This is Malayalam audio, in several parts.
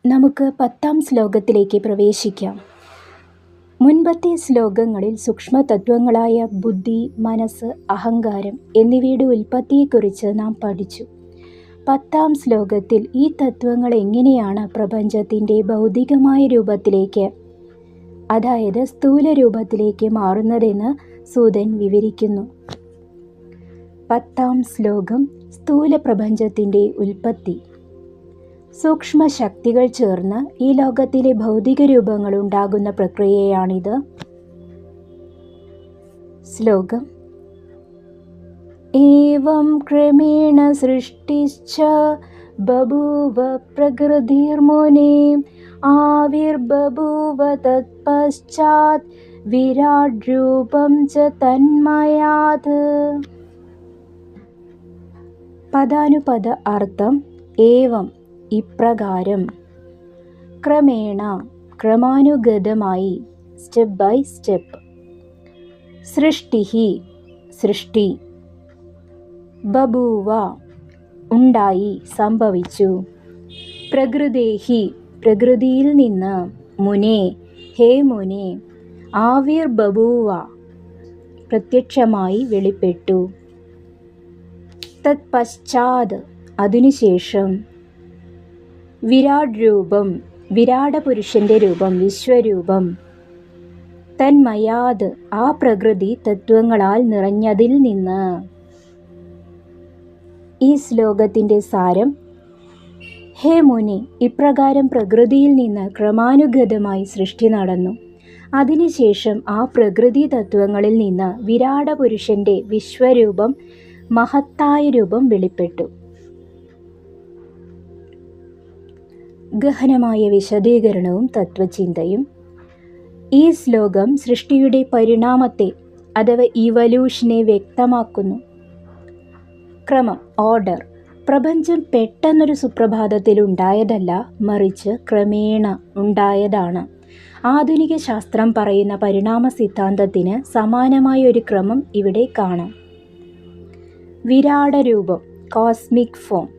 നമുക്ക് 10-ാം ശ്ലോകത്തിലേക്ക് പ്രവേശിക്കാം. മുൻപത്തെ ശ്ലോകങ്ങളിൽ സൂക്ഷ്മതത്വങ്ങളായ ബുദ്ധി, മനസ്സ്, അഹങ്കാരം എന്നിവയുടെ ഉൽപ്പത്തിയെക്കുറിച്ച് നാം പഠിച്ചു. 10-ാം ശ്ലോകത്തിൽ ഈ തത്വങ്ങൾ എങ്ങനെയാണ് പ്രപഞ്ചത്തിൻ്റെ ഭൗതികമായ രൂപത്തിലേക്ക്, അതായത് സ്ഥൂല രൂപത്തിലേക്ക് മാറുന്നതെന്ന് സൂതൻ വിവരിക്കുന്നു. 10-ാം ശ്ലോകം സ്ഥൂല പ്രപഞ്ചത്തിൻ്റെ ഉൽപ്പത്തി. സൂക്ഷ്മ ശക്തികൾ ചേർന്ന് ഈ ലോകത്തിലെ ഭൗതിക രൂപങ്ങൾ ഉണ്ടാകുന്ന പ്രക്രിയയാണിത്. ശ്ലോകം: ഏവം ക്രമേണ സൃഷ്ടിശ്ച ബഭൂവ പ്രകൃതിർമുനേ ആവിർബഭൂവ തത്പശ്ചാത് വിരാട് രൂപം ച തന്മയാത്. പദാനുപദ അർത്ഥം: ഏവം ഇപ്രകാരം, ക്രമേണ ക്രമാനുഗതമായി, സ്റ്റെപ്പ് ബൈ സ്റ്റെപ്പ്, സൃഷ്ടിഹി സൃഷ്ടി, ബഭൂവ ഉണ്ടായി സംഭവിച്ചു, പ്രകൃതേഹി പ്രകൃതിയിൽ നിന്ന്, മുനേ ഹേ മുനേ, ആവിർബഭൂവ പ്രത്യക്ഷമായി വെളിപ്പെട്ടു, തത്പശ്ചാത് അതിനുശേഷം, വിരാട് രൂപം വിരാട പുരുഷന്റെ രൂപം, വിശ്വരൂപം, തന്മയാത് ആ പ്രകൃതി തത്വങ്ങളാൽ നിറഞ്ഞതിൽ നിന്ന്. ഈ ശ്ലോകത്തിൻ്റെ സാരം: ഹേ മുനി, ഇപ്രകാരം പ്രകൃതിയിൽ നിന്ന് ക്രമാനുഗതമായി സൃഷ്ടി നടന്നു. അതിനുശേഷം ആ പ്രകൃതി തത്വങ്ങളിൽ നിന്ന് വിരാട പുരുഷന്റെ വിശ്വരൂപം, മഹത്തായ രൂപം വെളിപ്പെട്ടു. ഗഹനമായ വിശദീകരണവും തത്വചിന്തയും. ഈ ശ്ലോകം സൃഷ്ടിയുടെ പരിണാമത്തെ അഥവാ ഇവല്യൂഷനെ വ്യക്തമാക്കുന്നു. ക്രമം, ഓർഡർ. പ്രപഞ്ചം പെട്ടെന്നൊരു സുപ്രഭാതത്തിൽ ഉണ്ടായതല്ല, മറിച്ച് ക്രമേണ ഉണ്ടായതാണ്. ആധുനിക ശാസ്ത്രം പറയുന്ന പരിണാമ സിദ്ധാന്തത്തിന് സമാനമായ ഒരു ക്രമം ഇവിടെ കാണാം. വിരാട രൂപം, കോസ്മിക് ഫോം.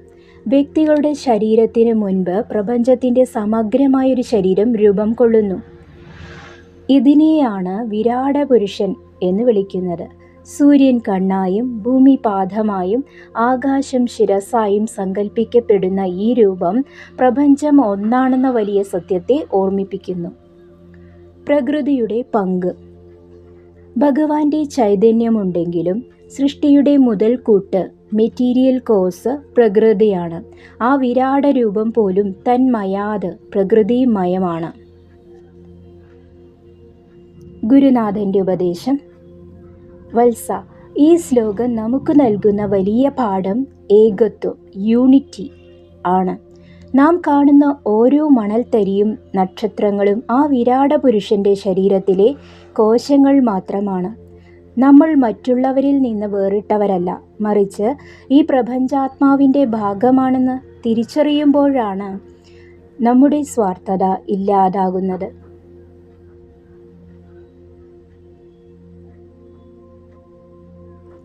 വ്യക്തികളുടെ ശരീരത്തിന് മുൻപ് പ്രപഞ്ചത്തിൻ്റെ സമഗ്രമായൊരു ശരീരം രൂപം കൊള്ളുന്നു. ഇതിനെയാണ് വിരാട പുരുഷൻ എന്ന് വിളിക്കുന്നത്. സൂര്യൻ കണ്ണായും ഭൂമി പാദമായും ആകാശം ശിരസായും സങ്കല്പിക്കപ്പെടുന്ന ഈ രൂപം പ്രപഞ്ചം ഒന്നാണെന്ന വലിയ സത്യത്തെ ഓർമ്മിപ്പിക്കുന്നു. പ്രകൃതിയുടെ പങ്ക്. ഭഗവാന്റെ ചൈതന്യമുണ്ടെങ്കിലും സൃഷ്ടിയുടെ മുതൽക്കൂട്ട്, മെറ്റീരിയൽ കോസ് പ്രകൃതിയാണ്. ആ വിരാട രൂപം പോലും തന്മയാത് പ്രകൃതിമയമാണ്. ഗുരുനാഥൻ്റെ ഉപദേശം. വത്സ, ഈ ശ്ലോകം നമുക്ക് നൽകുന്ന വലിയ പാഠം ഏകത്വം, യൂണിറ്റി ആണ്. നാം കാണുന്ന ഓരോ മണൽത്തരിയും നക്ഷത്രങ്ങളും ആ വിരാട പുരുഷന്റെ ശരീരത്തിലെ കോശങ്ങൾ മാത്രമാണ്. നമ്മൾ മറ്റുള്ളവരിൽ നിന്ന് വേറിട്ടവരല്ല, മറിച്ച് ഈ പ്രപഞ്ചാത്മാവിൻ്റെ ഭാഗമാണെന്ന് തിരിച്ചറിയുമ്പോഴാണ് നമ്മുടെ സ്വാർത്ഥത ഇല്ലാതാകുന്നത്.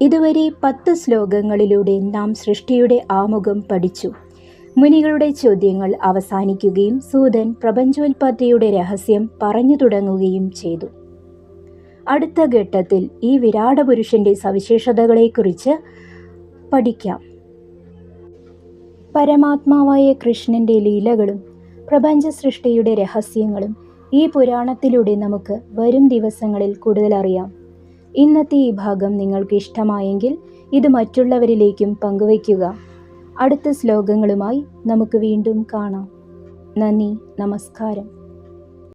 ഇതുവരെ 10 ശ്ലോകങ്ങളിലൂടെ നാം സൃഷ്ടിയുടെ ആമുഖം പഠിച്ചു. മുനികളുടെ ചോദ്യങ്ങൾ അവസാനിക്കുകയും സൂതൻ പ്രപഞ്ചോൽപത്തിയുടെ രഹസ്യം പറഞ്ഞു തുടങ്ങുകയും ചെയ്തു. അടുത്ത ഘട്ടത്തിൽ ഈ വിരാട പുരുഷന്റെ സവിശേഷതകളെക്കുറിച്ച് പഠിക്കാം. പരമാത്മാവായ കൃഷ്ണന്റെ ലീലകളും പ്രപഞ്ച സൃഷ്ടിയുടെ രഹസ്യങ്ങളും ഈ പുരാണത്തിലൂടെ നമുക്ക് വരും ദിവസങ്ങളിൽ കൂടുതൽ അറിയാം. ഇന്നത്തെ ഈ ഭാഗം നിങ്ങൾക്ക് ഇഷ്ടമായെങ്കിൽ ഇത് മറ്റുള്ളവരിലേക്കും പങ്കുവയ്ക്കുക. അടുത്ത ശ്ലോകങ്ങളുമായി നമുക്ക് വീണ്ടും കാണാം. നന്ദി, നമസ്കാരം.